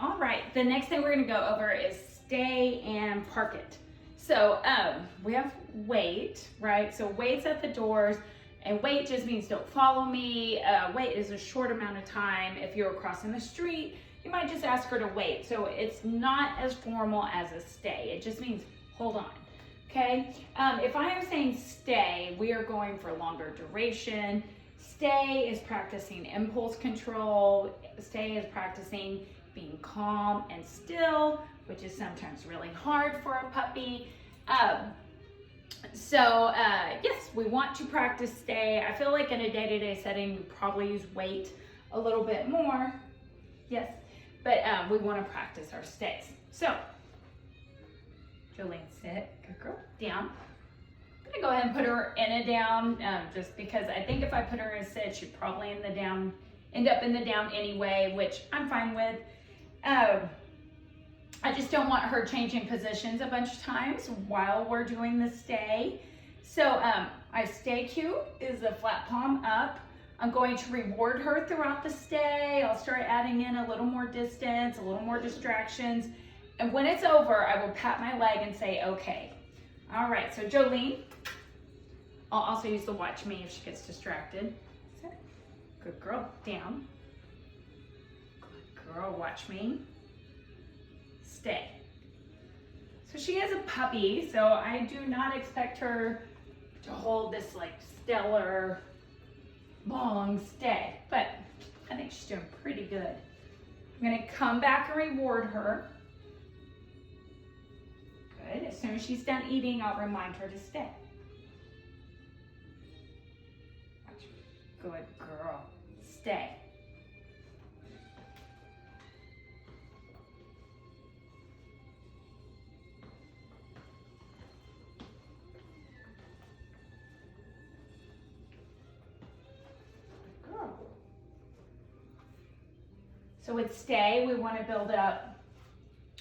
All right, the next thing we're gonna go over is stay and park it. So we have wait, right? So wait's at the doors, and wait just means don't follow me. Wait is a short amount of time. If you're crossing the street, you might just ask her to wait. So it's not as formal as a stay. It just means hold on, okay? If I am saying stay, we are going for longer duration. Stay is practicing impulse control. Stay is practicing being calm and still, which is sometimes really hard for a puppy. Yes, we want to practice stay. I feel like in a day-to-day setting, we probably use wait a little bit more. Yes, but we want to practice our stays. So, Jolene, sit, good girl, down. I'm gonna go ahead and put her in a down, just because I think if I put her in a sit, she'd probably end up in the down anyway, which I'm fine with. I just don't want her changing positions a bunch of times while we're doing the stay. So I stay cute is a flat palm up. I'm going to reward her throughout the stay. I'll start adding in a little more distance, a little more distractions. And when it's over, I will pat my leg and say, okay. All right, so Jolene, I'll also use the watch me if she gets distracted. Good girl, down. Good girl, watch me. Stay. So she is a puppy, so I do not expect her to hold this like stellar long stay, but I think she's doing pretty good. I'm gonna come back and reward her. Good, as soon as she's done eating, I'll remind her to stay. Good girl, stay. So with stay, we want to build up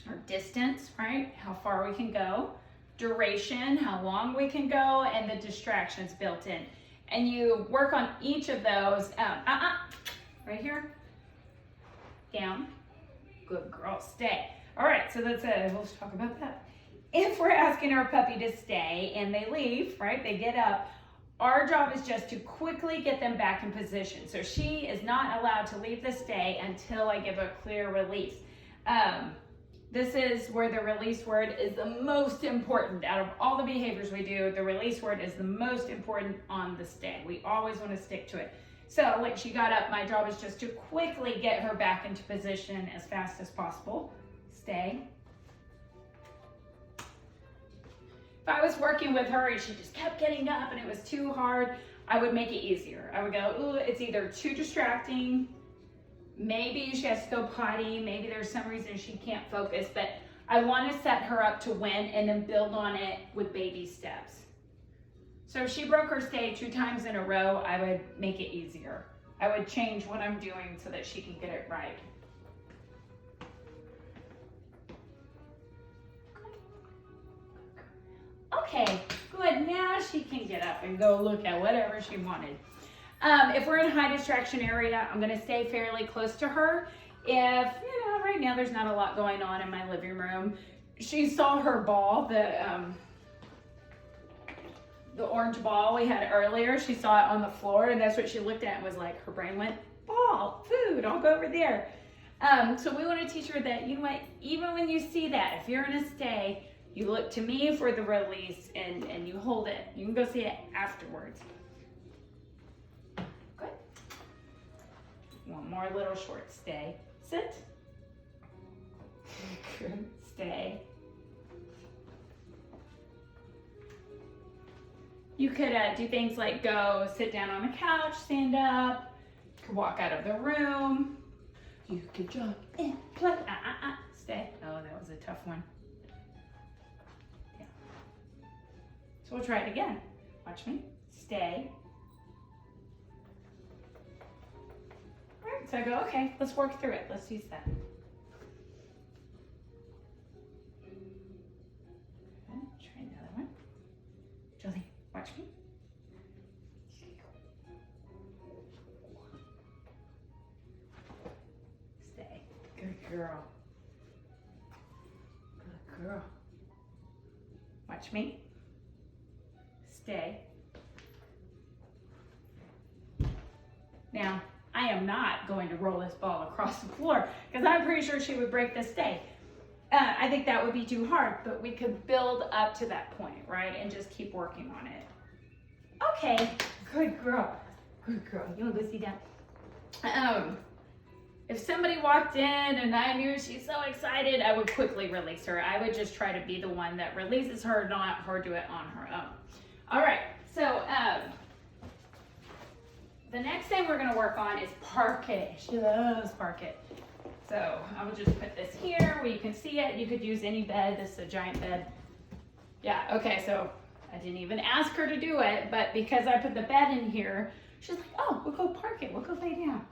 our distance, right? How far we can go, duration, how long we can go, and the distractions built in. And you work on each of those. Right here, down, good girl, stay. All right, so let's talk about that. If we're asking our puppy to stay and they leave, right, they get up, our job is just to quickly get them back in position. So she is not allowed to leave the stay until I give a clear release. This is where the release word is the most important. Out of all the behaviors we do, the release word is the most important on the stay. We always want to stick to it. So like she got up, my job is just to quickly get her back into position as fast as possible. Stay. If I was working with her and she just kept getting up and it was too hard, I would make it easier. I would go, ooh, it's either too distracting, maybe she has to go potty, maybe there's some reason she can't focus, but I want to set her up to win and then build on it with baby steps. So if she broke her stay 2 times in a row, I would make it easier. I would change what I'm doing so that she can get it right. Okay, good. Now she can get up and go look at whatever she wanted. If we're in a high distraction area, I'm going to stay fairly close to her. If, right now there's not a lot going on in my living room. She saw her ball, the orange ball we had earlier. She saw it on the floor, and that's what she looked at and was like, her brain went, ball, food, I'll go over there. So we want to teach her that, you know what, even when you see that, if you're in a stay, you look to me for the release and you hold it. You can go see it afterwards. Good. One more little short stay. Sit. Good. Stay. You could do things like go sit down on the couch, stand up, you could walk out of the room. You could jump in, play, stay. Oh, that was a tough one. So we'll try it again. Watch me. Stay. All right, so I go, okay, let's work through it. Let's use that. Okay, try another one. Jolene, watch me. Stay. Good girl. girl. Watch me. Stay. Now, I am not going to roll this ball across the floor because I'm pretty sure she would break the stay. I think that would be too hard, but we could build up to that point, right? And just keep working on it. Okay, good girl. Good girl. You want to go sit down? If somebody walked in and I knew she's so excited, I would quickly release her. I would just try to be the one that releases her, not her do it on her own. All right, so the next thing we're gonna work on is parquet. She loves parquet. So I will just put this here where you can see it. You could use any bed. This is a giant bed. Yeah, okay, so I didn't even ask her to do it, but because I put the bed in here, she's like, oh, we'll go parquet, we'll go lay down.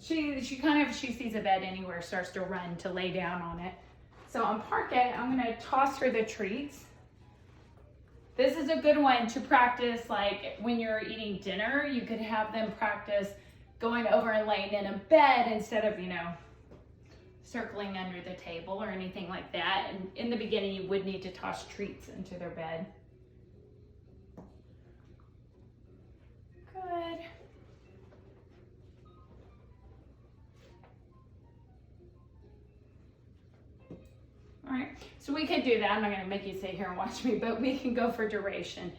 She sees a bed anywhere, starts to run to lay down on it. So on parquet, I'm gonna toss her the treats. This is a good one to practice, like when you're eating dinner, you could have them practice going over and laying in a bed instead of, circling under the table or anything like that. And in the beginning, you would need to toss treats into their bed. Good. All right, so we could do that. I'm not gonna make you sit here and watch me, but we can go for duration.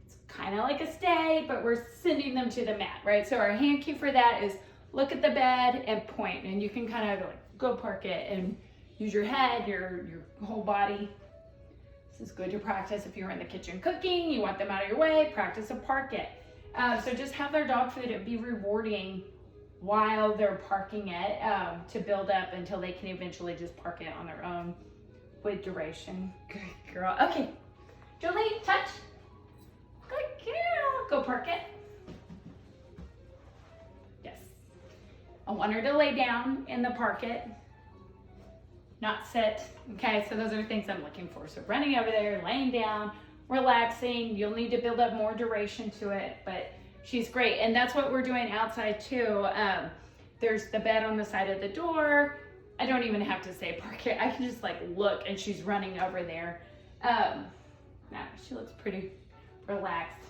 It's kind of like a stay, but we're sending them to the mat, right? So our hand cue for that is look at the bed and point, and you can kind of like go parquet and use your head, your whole body. This is good to practice if you're in the kitchen cooking, you want them out of your way, practice a parquet. So just have their dog food and be rewarding while they're parking it to build up until they can eventually just park it on their own with duration. Good girl. Okay, Jolene, touch. Good girl. Go park it. Yes. I want her to lay down in the parquet, not sit. Okay, so those are things I'm looking for. So running over there, laying down, relaxing. You'll need to build up more duration to it, but she's great. And that's what we're doing outside too. There's the bed on the side of the door. I don't even have to say parquet. I can just like look and she's running over there. Now she looks pretty relaxed.